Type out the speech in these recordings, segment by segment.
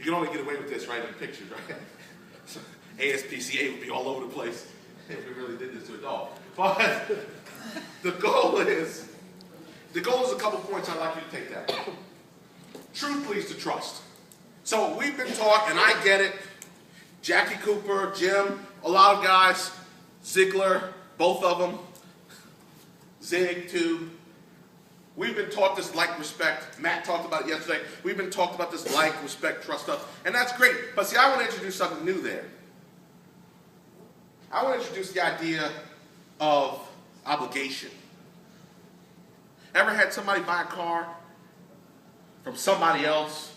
You can only get away with this, right, in pictures, right? So ASPCA would be all over the place if we really did this to a dog. But the goal is a couple points I'd like you to take that. Truth leads to trust. So we've been taught, and I get it, Jackie Cooper, Jim, a lot of guys, Ziegler, both of them, Zig too. We've been taught this like, respect. Matt talked about it yesterday. We've been talked about this like, respect, trust stuff. And that's great. But see, I want to introduce something new there. I want to introduce the idea of obligation. Ever had somebody buy a car from somebody else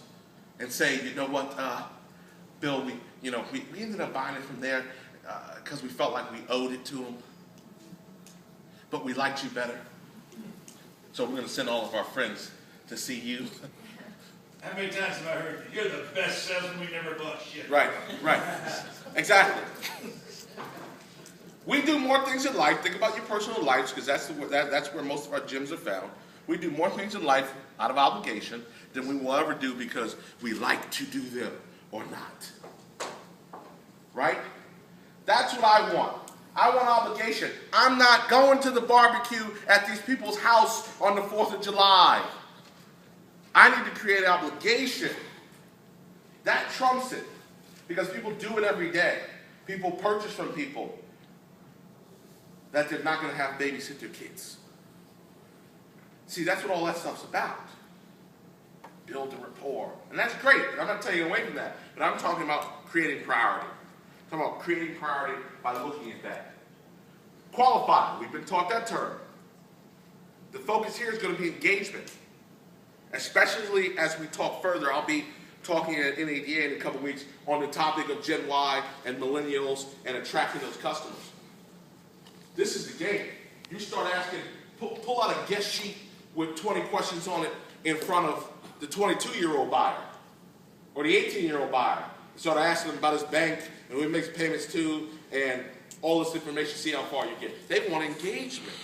and say, you know what, Bill, we ended up buying it from there because we felt like we owed it to them, but we liked you better. So we're going to send all of our friends to see you. How many times have I heard, you're the best salesman, we never bought shit? Right. Exactly. We do more things in life. Think about your personal lives, because that's where most of our gems are found. We do more things in life out of obligation than we will ever do because we like to do them or not. Right? That's what I want. I want obligation. I'm not going to the barbecue at these people's house on the 4th of July. I need to create obligation. That trumps it. Because people do it every day. People purchase from people that they're not going to have babysit their kids. See, that's what all that stuff's about. Build a rapport. And that's great. I'm not taking away from that. But I'm talking about creating priority. I'm talking about creating priority by looking at that. Qualified. We've been taught that term. The focus here is going to be engagement. Especially as we talk further. I'll be talking at NADA in a couple weeks on the topic of Gen Y and millennials and attracting those customers. This is the game. You start asking, pull out a guest sheet with 20 questions on it in front of the 22-year-old buyer or the 18-year-old buyer. Start asking them about his bank and who he makes payments to and all this information, see how far you get. They want engagement.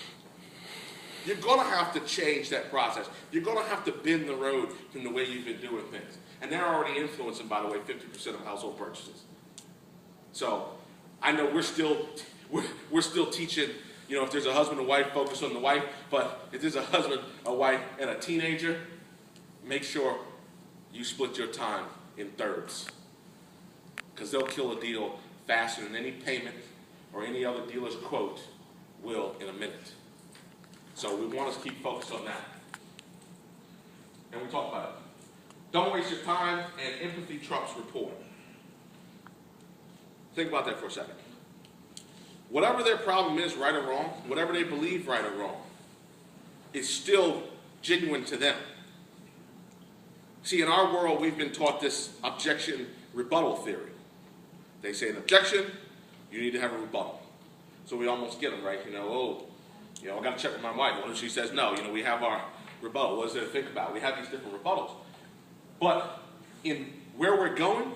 You're going to have to change that process. You're going to have to bend the road from the way you've been doing things. And they're already influencing, by the way, 50% of household purchases. So I know we're still teaching, if there's a husband and wife, focus on the wife. But if there's a husband, a wife, and a teenager, make sure you split your time in thirds. Because they'll kill a deal faster than any payment or any other dealer's quote will in a minute. So we want to keep focused on that. And we talk about it. Don't waste your time, and empathy trumps rapport. Think about that for a second. Whatever their problem is, right or wrong, whatever they believe, right or wrong, is still genuine to them. See, in our world, we've been taught this objection rebuttal theory. They say an objection, you need to have a rebuttal. So we almost get them, right? I got to check with my wife. What if she says no? We have our rebuttal. What is there to think about? We have these different rebuttals. But in where we're going,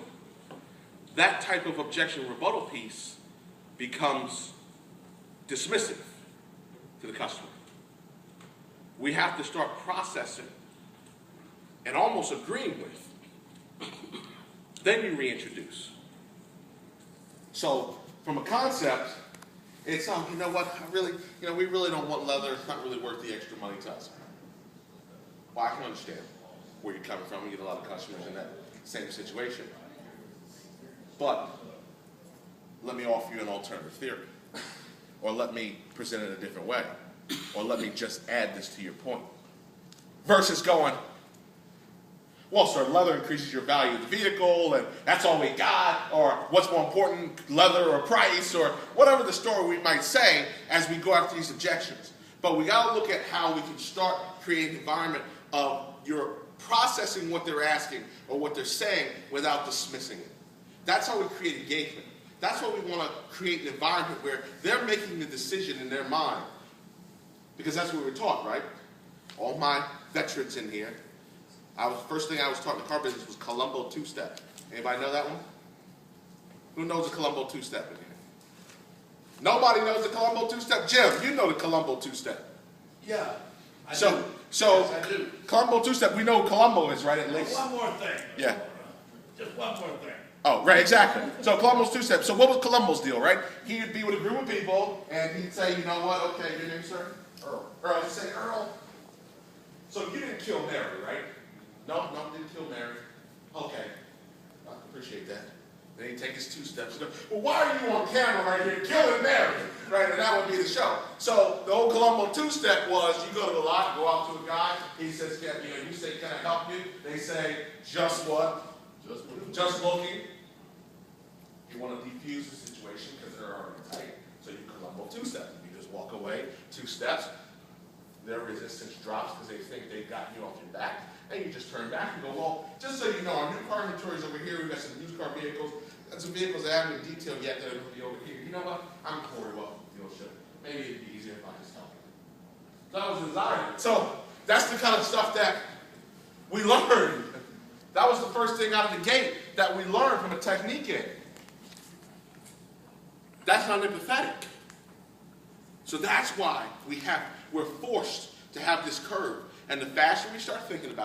that type of objection rebuttal piece becomes dismissive to the customer. We have to start processing and almost agreeing with. Then you reintroduce. So from a concept, it's, you know what, we really don't want leather. It's not really worth the extra money to us. Well, I can understand where you're coming from. We get a lot of customers in that same situation. But let me offer you an alternative theory. Or let me present it a different way. Or let me just add this to your point. Versus going, well, sir, leather increases your value of the vehicle, and that's all we got, or what's more important, leather or price, or whatever the story we might say as we go after these objections. But we got to look at how we can start creating an environment of you're processing what they're asking or what they're saying without dismissing it. That's how we create engagement. That's what we want to create an environment where they're making the decision in their mind. Because that's what we were taught, right? All my veterans in here, first thing I was taught in the car business was Colombo To Step. Anybody know that one? Who knows the Colombo To Step in here? Nobody knows the Colombo To Step. Jim, you know the Colombo To Step. Yeah, I do. So Yes, I do. Colombo To Step, we know who Colombo is, right? At least. One more thing. Yeah. Just one more thing. Oh, right, exactly. So Colombo's two steps. So what was Colombo's deal, right? He'd be with a group of people, and he'd say, you know what, okay, your name, sir? Earl. Earl, he'd say, Earl, so you didn't kill Mary, right? No, didn't kill Mary. Okay, I appreciate that. Then he'd take his two steps. And go, well, why are you on camera right here killing Mary? Right, and that would be the show. So the old Colombo two-step was, you go to the lot, go out to a guy, he says, you say, can I help you? They say, just what? Just looking. You want to defuse the situation because they're already tight. So you Colombo two-step. You just walk away, two steps. Their resistance drops because they think they've got you off your back. And you just turn back and go, well, just so you know, our new car inventory is over here. We've got some used car vehicles. And some vehicles that haven't been detailed yet that are going to be over here. You know what? I'm Cory, welcome to the dealership. Maybe it'd be easier if I just help you. So that was his argument. So that's the kind of stuff that we learned. That was the first thing out of the gate that we learned from a technique in. That's not empathetic. So that's why we're forced to have this curve. And the faster we start thinking about